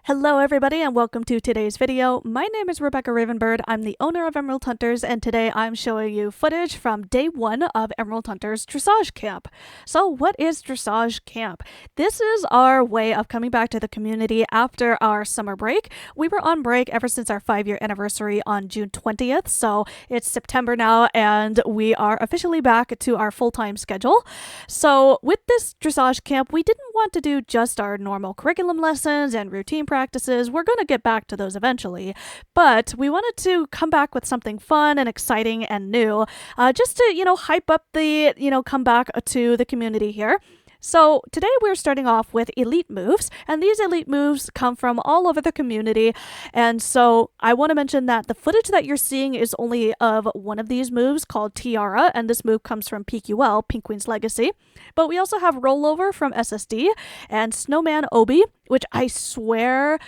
Hello everybody and welcome to today's video. My name is Rebecca Ravenbird. I'm the owner of Emerald Hunters and today I'm showing you footage from day 1 of Emerald Hunters Dressage Camp. So what is Dressage Camp? This is our way of coming back to the community after our summer break. We were on break ever since our 5-year anniversary on June 20th, so it's September now and we are officially back to our full-time schedule. So with this Dressage Camp, we didn't want to do just our normal curriculum lessons and routine practices. We're going to get back to those eventually, but we wanted to come back with something fun and exciting and new, just to, hype up the, come back to the community here. So today we're starting off with elite moves, and these elite moves come from all over the community, and so I want to mention that the footage that you're seeing is only of one of these moves called Tiara, and this move comes from PQL, Pink Queen's Legacy, but we also have Rollover from SSD, and Snowman Obi, which I swear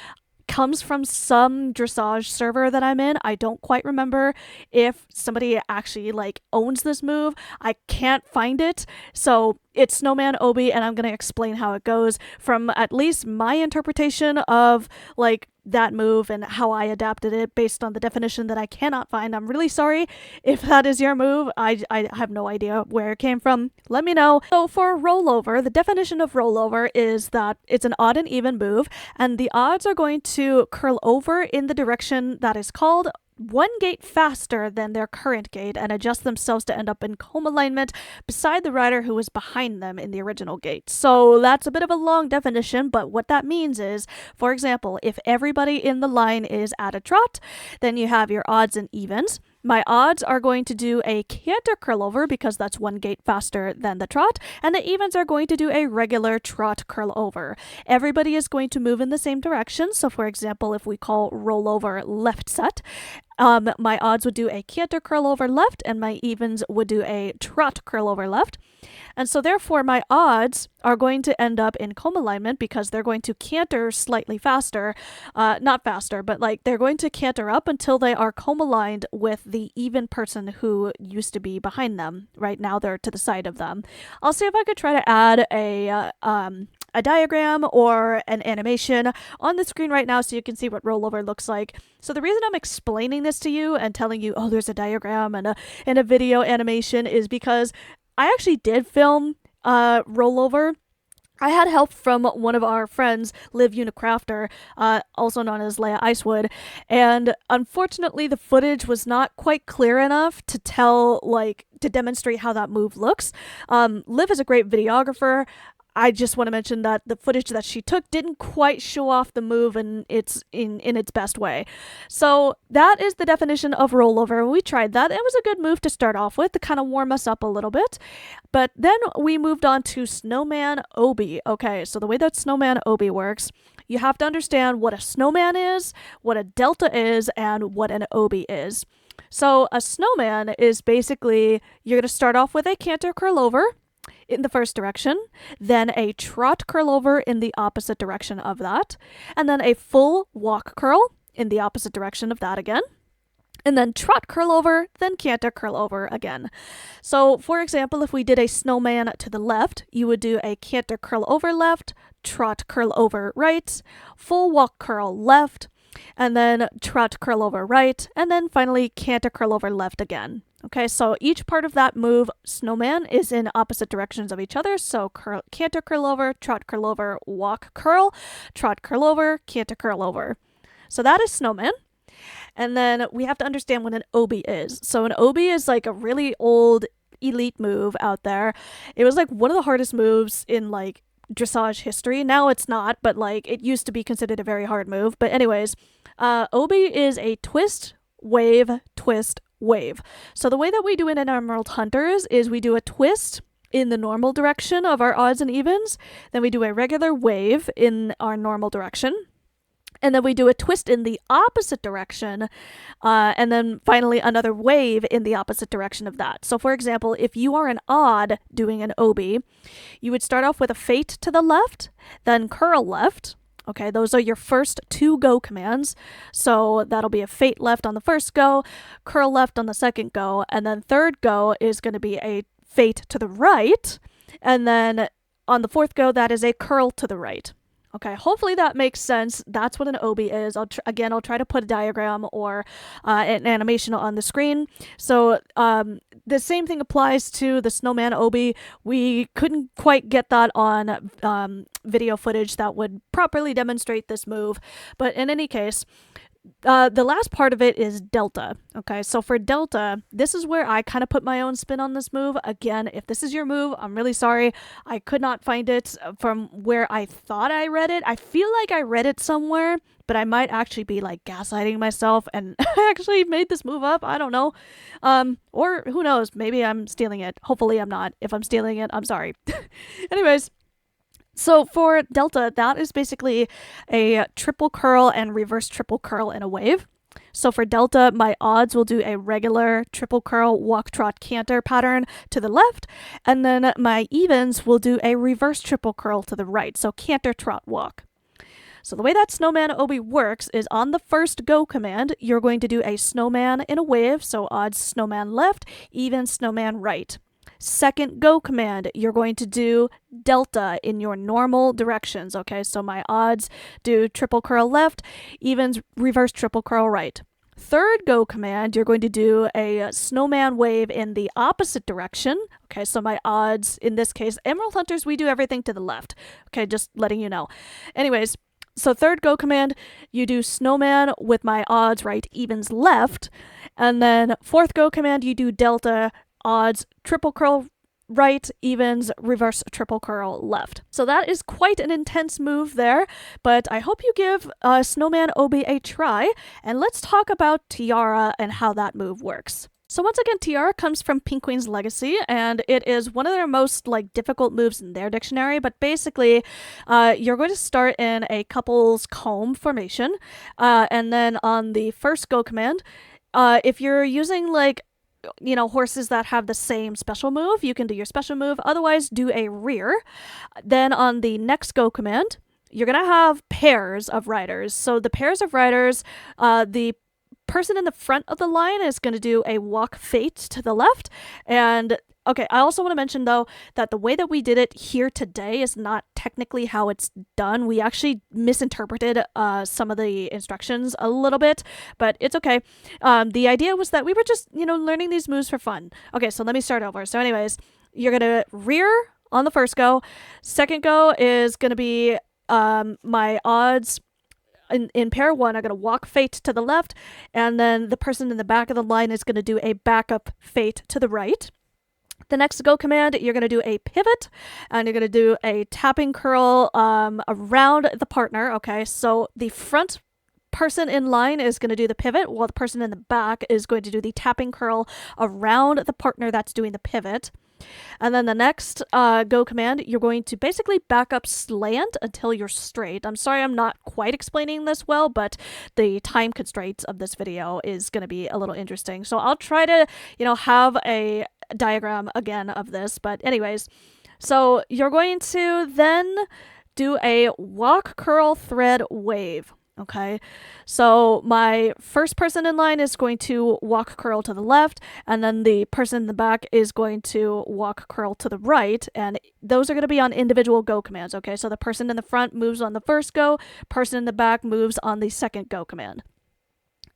comes from some dressage server that I'm in. I don't quite remember if somebody actually owns this move. I can't find it. So it's Snowman Obi, and I'm going to explain how it goes from at least my interpretation of that move and how I adapted it based on the definition that I cannot find. I'm really sorry if that is your move. I have no idea where it came from. Let me know. So for rollover, the definition of rollover is that it's an odd and even move, and the odds are going to curl over in the direction that is called one gate faster than their current gate and adjust themselves to end up in comb alignment beside the rider who was behind them in the original gate. So that's a bit of a long definition, but what that means is, for example, if everybody in the line is at a trot, then you have your odds and evens. My odds are going to do a canter curl over because that's one gate faster than the trot, and the evens are going to do a regular trot curl over. Everybody is going to move in the same direction. So for example, if we call rollover left set, my odds would do a canter curl over left and my evens would do a trot curl over left. And so therefore my odds are going to end up in comb alignment because they're going to canter slightly faster, not faster, but they're going to canter up until they are comb aligned with the even person who used to be behind them. Right now they're to the side of them. I'll see if I could try to add a diagram or an animation on the screen right now so you can see what rollover looks like. So the reason I'm explaining this to you and telling you, oh, there's a diagram and a video animation is because I actually did film rollover. I had help from one of our friends, Liv Unicrafter, also known as Leia Icewood, and unfortunately the footage was not quite clear enough to to demonstrate how that move looks. Liv is a great videographer. I just want to mention that the footage that she took didn't quite show off the move in its best way. So that is the definition of rollover. We tried that. It was a good move to start off with to kind of warm us up a little bit. But then we moved on to Snowman Obi. Okay, so the way that Snowman Obi works, you have to understand what a snowman is, what a delta is, and what an Obi is. So a snowman is basically, you're going to start off with a canter curl over in the first direction, then a trot curl over in the opposite direction of that, and then a full walk curl in the opposite direction of that again, and then trot curl over, then canter curl over again. So for example, if we did a snowman to the left, you would do a canter curl over left, trot curl over right, full walk curl left, and then trot curl over right, and then finally canter curl over left again. Okay, so each part of that move, snowman, is in opposite directions of each other. So canter curl over, trot curl over, walk curl, trot curl over, canter curl over. So that is snowman. And then we have to understand what an Obi is. So an Obi is a really old elite move out there. It was one of the hardest moves in dressage history. Now it's not, but it used to be considered a very hard move. But anyways, Obi is a twist, wave, twist, wave. So the way that we do it in Emerald Hunters is we do a twist in the normal direction of our odds and evens, then we do a regular wave in our normal direction, and then we do a twist in the opposite direction, and then finally another wave in the opposite direction of that. So for example, if you are an odd doing an Obi, you would start off with a fate to the left, then curl left. Okay, those are your first 2 go commands. So that'll be a fate left on the first go, curl left on the second go, and then third go is going to be a fate to the right, and then on the fourth go, that is a curl to the right. Okay, hopefully that makes sense. That's what an obi is. I'll try to put a diagram or an animation on the screen. So the same thing applies to the snowman obi. We couldn't quite get that on video footage that would properly demonstrate this move. But in any case, the last part of it is delta. Okay, so for delta, this is where I kind of put my own spin on this move. Again, if this is your move, I'm really sorry. I could not find it from where I thought I read it. I feel like I read it somewhere, but I might actually be like gaslighting myself and actually made this move up. I don't know. Or who knows? Maybe I'm stealing it. Hopefully I'm not. If I'm stealing it, I'm sorry. Anyways. So for delta, that is basically a triple curl and reverse triple curl in a wave. So for delta, my odds will do a regular triple curl walk trot canter pattern to the left, and then my evens will do a reverse triple curl to the right, so canter trot walk. So the way that snowman obi works is on the first go command, you're going to do a snowman in a wave, so odds snowman left, even snowman right. Second go command, you're going to do delta in your normal directions. Okay, so my odds do triple curl left, evens reverse triple curl right. Third go command, you're going to do a snowman wave in the opposite direction. Okay, so my odds, in this case, Emerald Hunters, we do everything to the left. Okay, just letting you know. Anyways, so third go command, you do snowman with my odds right, evens left. And then fourth go command, you do delta, odds triple curl right, evens reverse triple curl left. So that is quite an intense move there, but I hope you give snowman obi a try, and let's talk about Tiara and how that move works. So once again, Tiara comes from Pink Queen's Legacy, and it is one of their most difficult moves in their dictionary, but basically you're going to start in a couple's comb formation, and then on the first go command, if you're using horses that have the same special move, you can do your special move. Otherwise, do a rear. Then on the next go command, you're going to have pairs of riders. So the pairs of riders, the person in the front of the line is going to do a walk fate to the left. And okay, I also want to mention though that the way that we did it here today is not technically how it's done. We actually misinterpreted some of the instructions a little bit, but it's okay. The idea was that we were just, learning these moves for fun. Okay, so let me start over. So anyways, you're going to rear on the first go. Second go is going to be my odds. In pair one, I'm going to walk fate to the left, and then the person in the back of the line is going to do a backup fate to the right. The next go command, you're going to do a pivot, and you're going to do a tapping curl around the partner. Okay, so the front person in line is going to do the pivot, while the person in the back is going to do the tapping curl around the partner that's doing the pivot. And then the next go command, you're going to basically back up slant until you're straight. I'm sorry I'm not quite explaining this well, but the time constraints of this video is going to be a little interesting. So I'll try to, have a diagram again of this. But anyways, so you're going to then do a walk, curl, thread, wave. Okay, so my first person in line is going to walk curl to the left, and then the person in the back is going to walk curl to the right, and those are going to be on individual go commands. Okay, so the person in the front moves on the first go, person in the back moves on the second go command.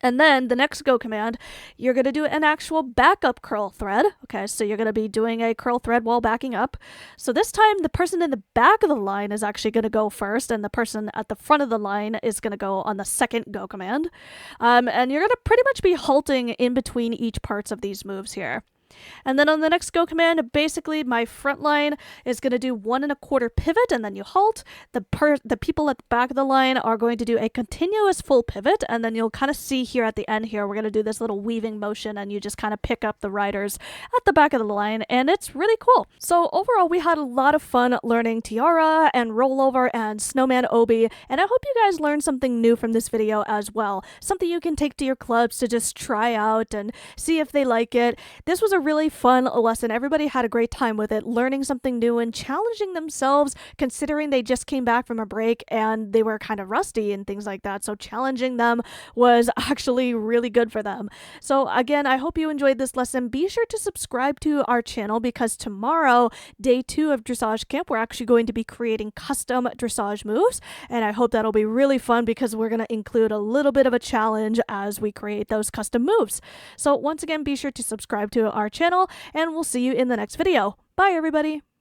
And then the next go command, you're going to do an actual backup curl thread. Okay, so you're going to be doing a curl thread while backing up. So this time, the person in the back of the line is actually going to go first, and the person at the front of the line is going to go on the second go command. And you're going to pretty much be halting in between each parts of these moves here. And then on the next go command, basically my front line is going to do 1 1/4 pivot, and then you halt. The people at the back of the line are going to do a continuous full pivot, and then you'll kind of see here at the end here, we're going to do this little weaving motion, and you just kind of pick up the riders at the back of the line, and it's really cool. So overall, we had a lot of fun learning Tiara and Rollover and Snowman Obi, and I hope you guys learned something new from this video as well. Something you can take to your clubs to just try out and see if they like it. This was a a really fun lesson. Everybody had a great time with it, learning something new and challenging themselves, considering they just came back from a break and they were kind of rusty and things like that. So challenging them was actually really good for them. So again, I hope you enjoyed this lesson. Be sure to subscribe to our channel because tomorrow, day 2 of Dressage Camp, we're actually going to be creating custom dressage moves. And I hope that'll be really fun because we're going to include a little bit of a challenge as we create those custom moves. So once again, be sure to subscribe to our channel and we'll see you in the next video. Bye everybody!